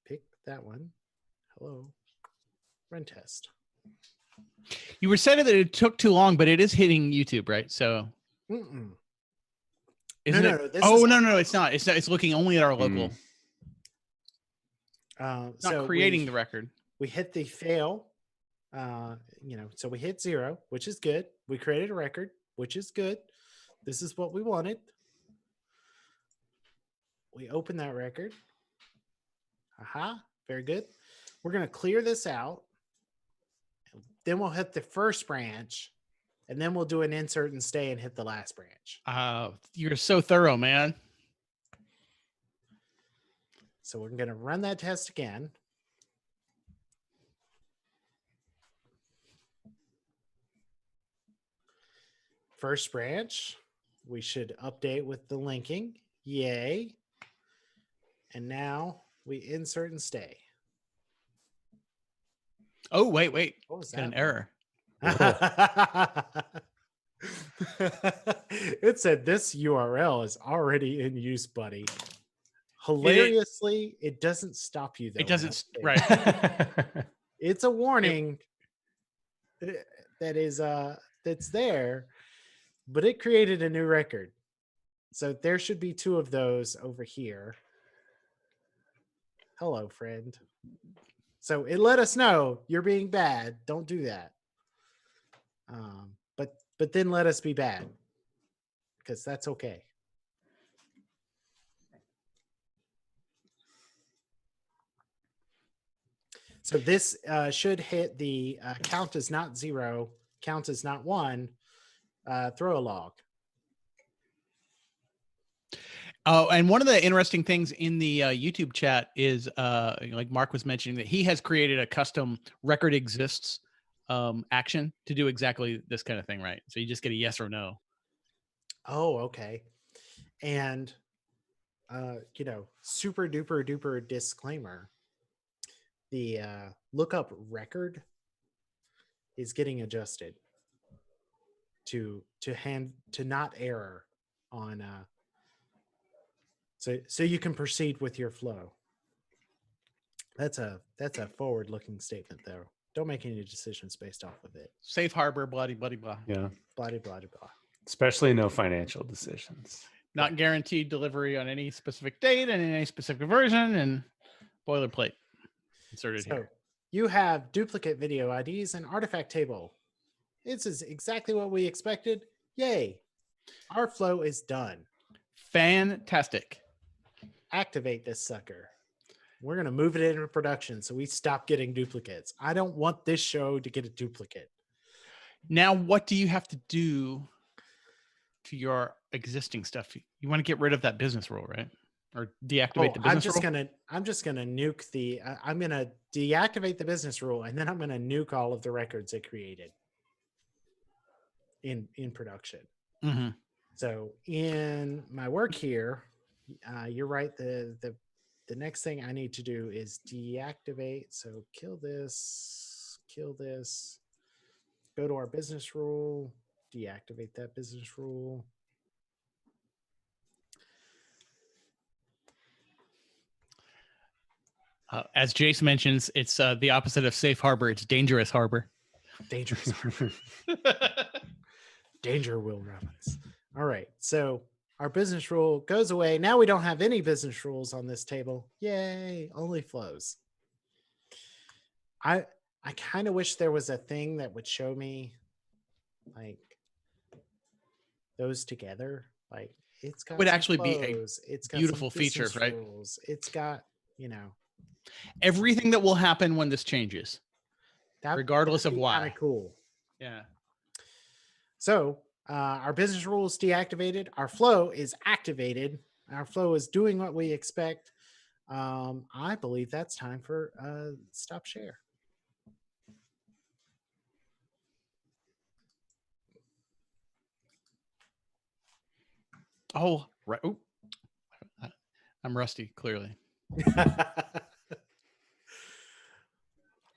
pick that one. Hello. Run test. You were saying that it took too long, but it is hitting YouTube, right? So. Isn't it? No, it's not. It's looking only at our local. It's not creating the record. We hit the fail. So we hit 0, which is good. We created a record, which is good. This is what we wanted. We open that record. Very good. We're going to clear this out. Then we'll hit the first branch, and then we'll do an insert and stay and hit the last branch. You're so thorough, man. So we're going to run that test again. First branch, we should update with the linking. Yay. And now we insert and stay. Oh, wait. What was that? An one? error. It said this URL is already in use, buddy. Hilariously, it doesn't stop you though. It doesn't, right. It's a warning that is that's there, but it created a new record. So there should be 2 of those over here. Hello, friend. So it let us know you're being bad. Don't do that. But then let us be bad, because that's okay. So this should hit the count is not 0, count is not 1, throw a log. Oh, and one of the interesting things in the YouTube chat is, like Mark was mentioning, that he has created a custom record exists action to do exactly this kind of thing, right? So you just get a yes or no. Oh, okay. And, super duper duper disclaimer. The lookup record is getting adjusted to not error on so you can proceed with your flow. That's a forward-looking statement, though. Don't make any decisions based off of it. Safe harbor, bloody, bloody, blah. Yeah. Bloody, bloody, blah. Especially no financial decisions. Not guaranteed delivery on any specific date and in any specific version, and boilerplate inserted So here. you have duplicate video IDs and artifact table. This is exactly what we expected. Yay. Our flow is done. Fantastic. Activate this sucker. We're going to move it into production so we stop getting duplicates. I don't want this show to get a duplicate. Now, what do you have to do to your existing stuff? You want to get rid of that business rule, right? Or deactivate the business rule? I'm just gonna nuke the. I'm gonna deactivate the business rule, and then I'm gonna nuke all of the records it created in production. Mm-hmm. So in my work here, you're right. The next thing I need to do is deactivate. So kill this, go to our business rule, deactivate that business rule. As Jace mentions, it's the opposite of safe harbor. It's dangerous harbor. Dangerous harbor. Danger, Will Robbins. All right. So our business rule goes away. Now we don't have any business rules on this table. Yay. Only flows. I kind of wish there was a thing that would show me like those together. Like it's got would actually flows. be a it's got beautiful feature, right? rules. It's got, everything that will happen when this changes, regardless of why. Kind of cool. Yeah. So our business rule is deactivated. Our flow is activated. Our flow is doing what we expect. I believe that's time for stop share. Oh, right. Ooh. I'm rusty, clearly.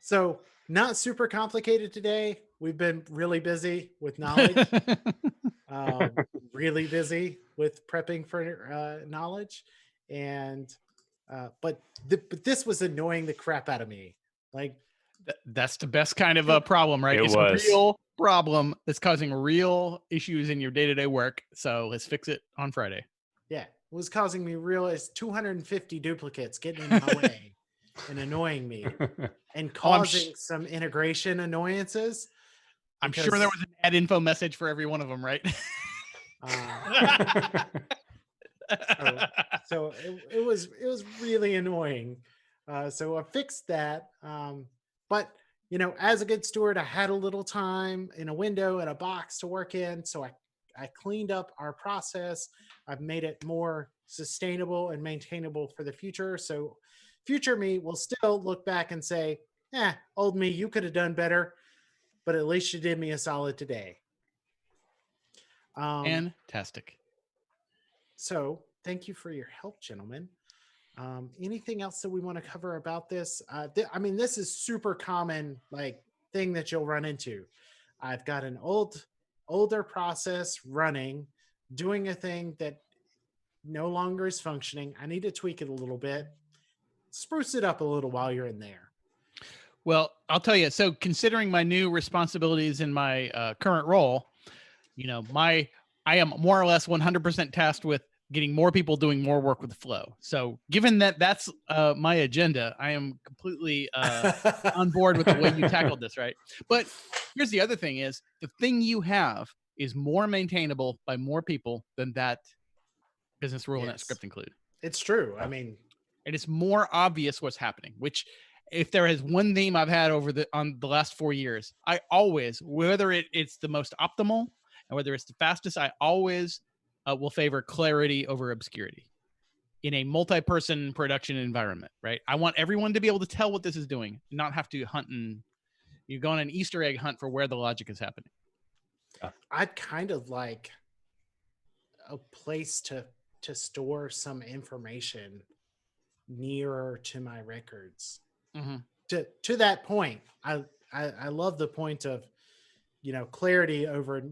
So not super complicated today. We've been really busy with knowledge, really busy with prepping for knowledge. And, but this was annoying the crap out of me. Like that's the best kind of a problem, right? It's a real problem that's causing real issues in your day-to-day work. So let's fix it on Friday. Yeah. It was causing me it's 250 duplicates getting in my way and annoying me and causing some integration annoyances. I'm sure there was an ad info message for every one of them, right? So it was really annoying. So I fixed that. But as a good steward, I had a little time in a window and a box to work in. So I cleaned up our process. I've made it more sustainable and maintainable for the future. So future me will still look back and say, old me, you could have done better, but at least you did me a solid today. Fantastic. So thank you for your help, gentlemen. Anything else that we want to cover about this? This is super common, thing that you'll run into. I've got an older process running, doing a thing that no longer is functioning. I need to tweak it a little bit, spruce it up a little while you're in there. Well, I'll tell you. So considering my new responsibilities in my current role, my I am more or less 100% tasked with getting more people doing more work with flow. So given that that's my agenda, I am completely on board with the way you tackled this, right? But here's the other thing is the thing you have is more maintainable by more people than that business rule and that Yes. script include. It's true. I mean, And it's more obvious what's happening, which if there is one theme I've had on the last 4 years, I always, whether it's the most optimal and whether it's the fastest, I always will favor clarity over obscurity in a multi-person production environment, right? I want everyone to be able to tell what this is doing, not have to hunt and you go on an Easter egg hunt for where the logic is happening. I'd kind of like a place to store some information nearer to my records. Mm-hmm. To that point, I love the point of, clarity over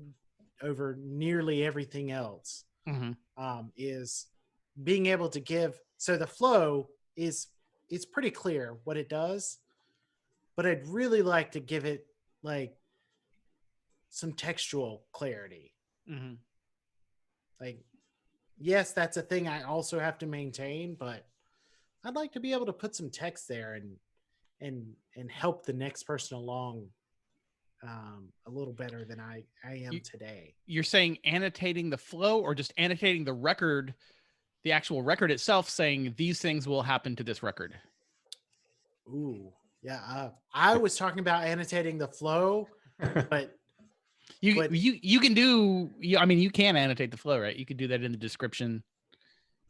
nearly everything else. Mm-hmm. Is being able to give. So the flow it's pretty clear what it does, but I'd really like to give it like some textual clarity. Mm-hmm. Like, yes, that's a thing I also have to maintain, but I'd like to be able to put some text there and help the next person along a little better than I am today. You're saying annotating the flow or just annotating the record, the actual record itself, saying these things will happen to this record? Ooh, yeah. I was talking about annotating the flow, but you can do. I mean, you can annotate the flow, right? You could do that in the description.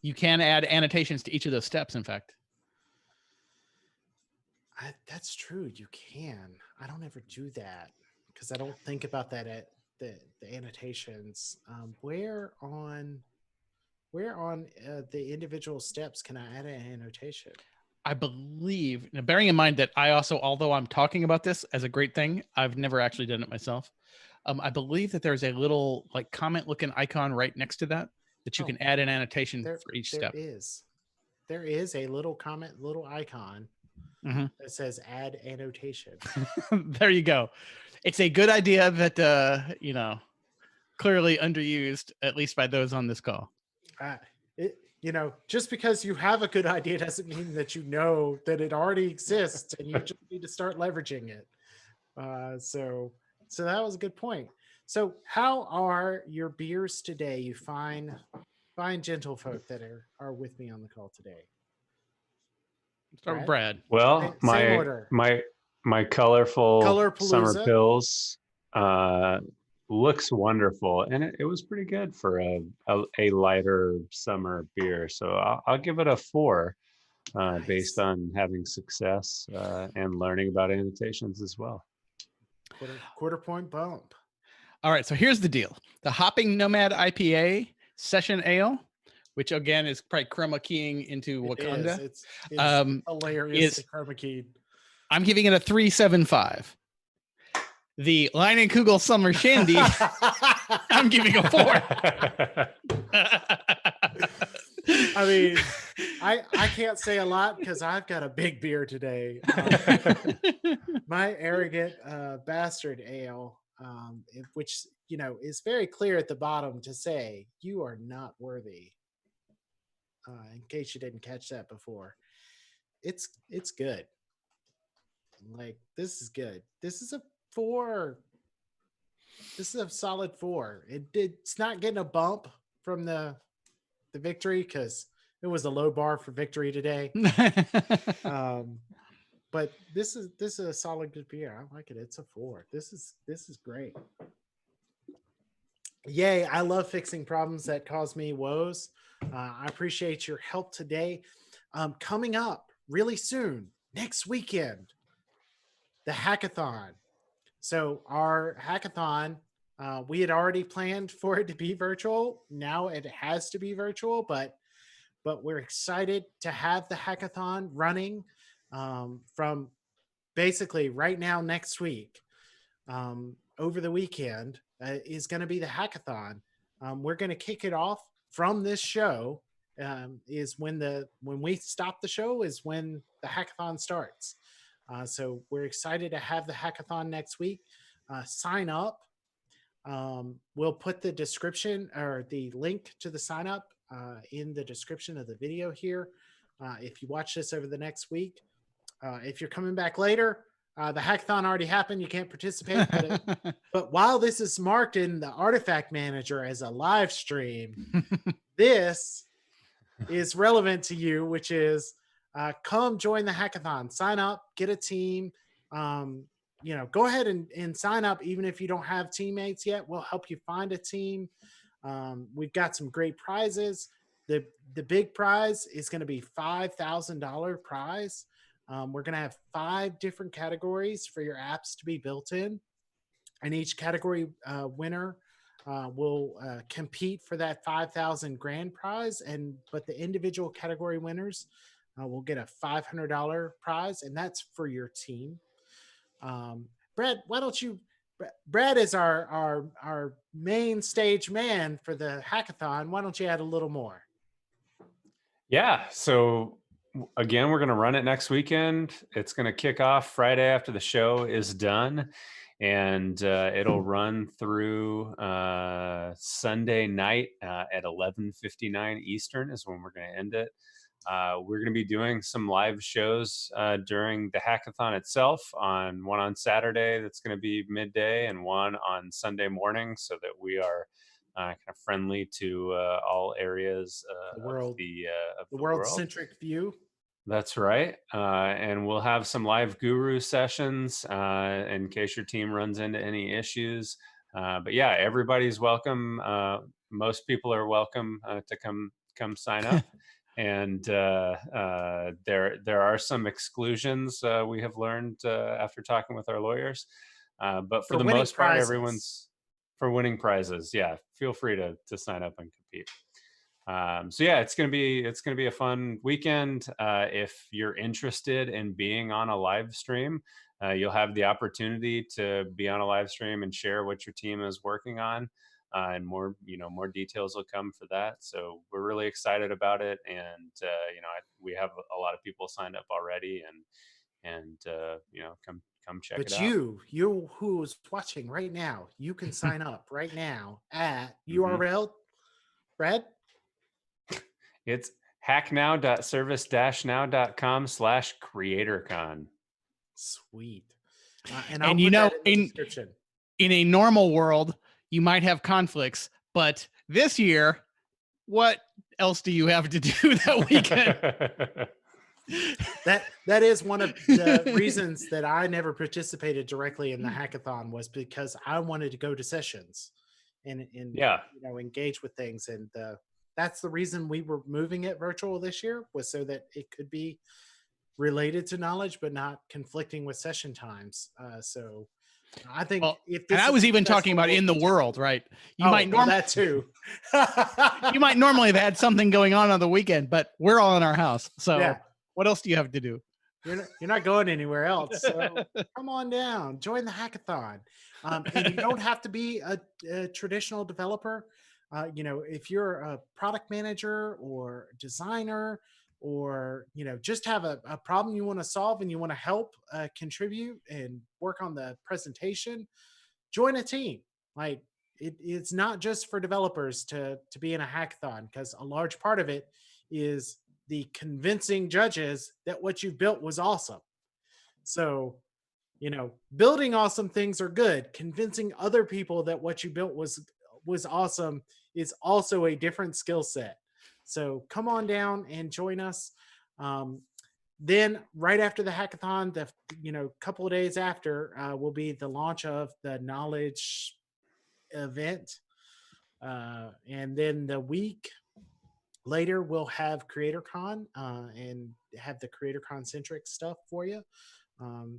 You can add annotations to each of those steps. In fact, that's true. You can. I don't ever do that because I don't think about that at the annotations. Where on the individual steps can I add an annotation? I believe, now bearing in mind that I also, although I'm talking about this as a great thing, I've never actually done it myself. I believe that there's a little like comment looking icon right next to that you can add an annotation for each step. There is a little comment, little icon that says add annotation. There you go. It's a good idea that, clearly underused, at least by those on this call. Just because you have a good idea doesn't mean that you know that it already exists and you just need to start leveraging it. So that was a good point. So how are your beers today, you fine gentle folk that are with me on the call today? Start with Brad. Well, same order. my colorful summer Palooza. pills looks wonderful, and it was pretty good for a lighter summer beer. So I'll give it a 4, Nice. based on having success and learning about annotations as well. Quarter point bump. All right, so here's the deal: the Hopping Nomad IPA Session Ale, which again is probably chroma keying into Wakanda. It's hilarious. Chroma keyed. I'm giving it a 3.75. The Line and Kugel Summer Shandy, I'm giving a 4. I mean, I can't say a lot because I've got a big beer today. My Arrogant Bastard Ale, which is very clear at the bottom to say you are not worthy. In case you didn't catch that before, it's good. Like, this is good. This is a 4. This is a solid 4. It's not getting a bump from the victory because it was a low bar for victory today. But this is a solid good beer. I like it. It's a 4. This is great. Yay! I love fixing problems that cause me woes. I appreciate your help today. Coming up really soon, next weekend, the hackathon. So our hackathon, we had already planned for it to be virtual. Now it has to be virtual, but we're excited to have the hackathon running from basically right now next week. Over the weekend is going to be the hackathon. We're going to kick it off from this show. Is when we stop the show is when the hackathon starts. So we're excited to have the hackathon next week. Sign up. We'll put the description or the link to the sign up in the description of the video here. If you watch this over the next week, if you're coming back later, the hackathon already happened. You can't participate. But while this is marked in the Artifact Manager as a live stream, this is relevant to you, which is come join the hackathon, sign up, get a team. Go ahead and sign up. Even if you don't have teammates yet, we'll help you find a team. We've got some great prizes. The big prize is going to be $5,000 prize. We're going to have 5 different categories for your apps to be built in. And each category winner will compete for that 5,000 grand prize. But the individual category winners will get a $500 prize, and that's for your team. Brad, why don't you? Brad is our main stage man for the hackathon. Why don't you add a little more? Yeah. So again, we're going to run it next weekend. It's going to kick off Friday after the show is done, and it'll run through Sunday night at 11:59 Eastern is when we're going to end it. We're going to be doing some live shows during the hackathon itself. One on Saturday that's going to be midday, and one on Sunday morning, so that we are kind of friendly to all areas the world, of the world-centric view. That's right. And we'll have some live guru sessions in case your team runs into any issues. But yeah, everybody's welcome. Most people are welcome to come sign up. And there are some exclusions we have learned after talking with our lawyers. But for the most part, everyone's for winning prizes. Yeah, feel free to sign up and compete. So yeah, it's gonna be a fun weekend. If you're interested in being on a live stream, you'll have the opportunity to be on a live stream and share what your team is working on, and more details will come for that. So we're really excited about it, and we have a lot of people signed up already, and come check it out. But you who's watching right now, you can sign up right now at URL, Brad. It's hacknow.service-now.com/creatorcon. Sweet. And I'll put that in the description. In a normal world, you might have conflicts, but this year, what else do you have to do that weekend? That is one of the reasons that I never participated directly in the hackathon, was because I wanted to go to sessions and engage with things. And that's the reason we were moving it virtual this year, was so that it could be related to knowledge, but not conflicting with session times. So I think and I was even talking about in the world, right? You might that too. You might normally have had something going on the weekend, but we're all in our house. So what else do you have to do? You're not going anywhere else. So come on down, join the hackathon. And you don't have to be a traditional developer. If you're a product manager or designer, or just have a problem you want to solve and you want to help contribute and work on the presentation, join a team. Like it's not just for developers to be in a hackathon, because a large part of it is the convincing judges that what you've built was awesome. So building awesome things are good. Convincing other people that what you built was awesome is also a different skill set. So come on down and join us. Then right after the hackathon, couple of days after, will be the launch of the knowledge event. And then the week later, we'll have CreatorCon and have the CreatorCon centric stuff for you.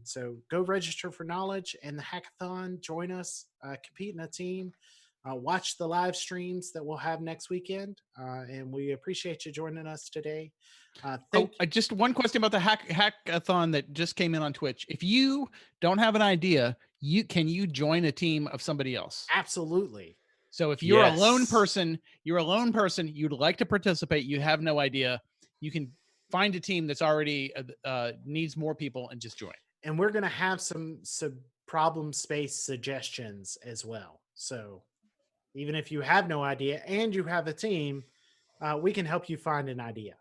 So go register for knowledge and the hackathon. Join us, compete in a team. Watch the live streams that we'll have next weekend, and we appreciate you joining us today. Just one question about the hackathon that just came in on Twitch. If you don't have an idea, can you join a team of somebody else? Absolutely. So if you're a lone person, you'd like to participate, you have no idea, you can find a team that's already needs more people and just join. And we're going to have some problem space suggestions as well. So even if you have no idea and you have a team, we can help you find an idea.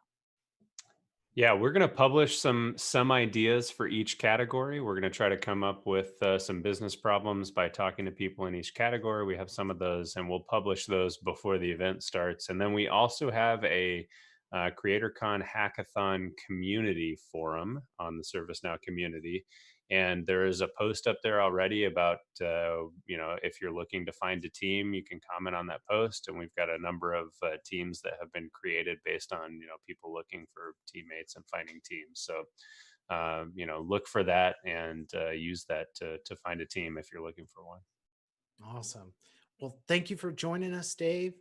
Yeah, we're going to publish some ideas for each category. We're going to try to come up with some business problems by talking to people in each category. We have some of those, and we'll publish those before the event starts. And then we also have a CreatorCon Hackathon community forum on the ServiceNow community. And there is a post up there already about, if you're looking to find a team, you can comment on that post. And we've got a number of teams that have been created based on, people looking for teammates and finding teams. So, look for that and use that to find a team if you're looking for one. Awesome. Well, thank you for joining us, Dave.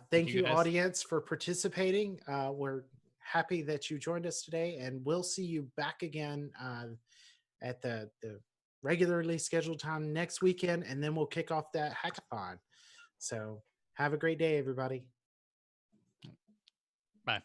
Thank you, guys. audience, for participating. We're happy that you joined us today, and we'll see you back again at the regularly scheduled time next weekend, and then we'll kick off that hackathon. So have a great day, everybody. Bye.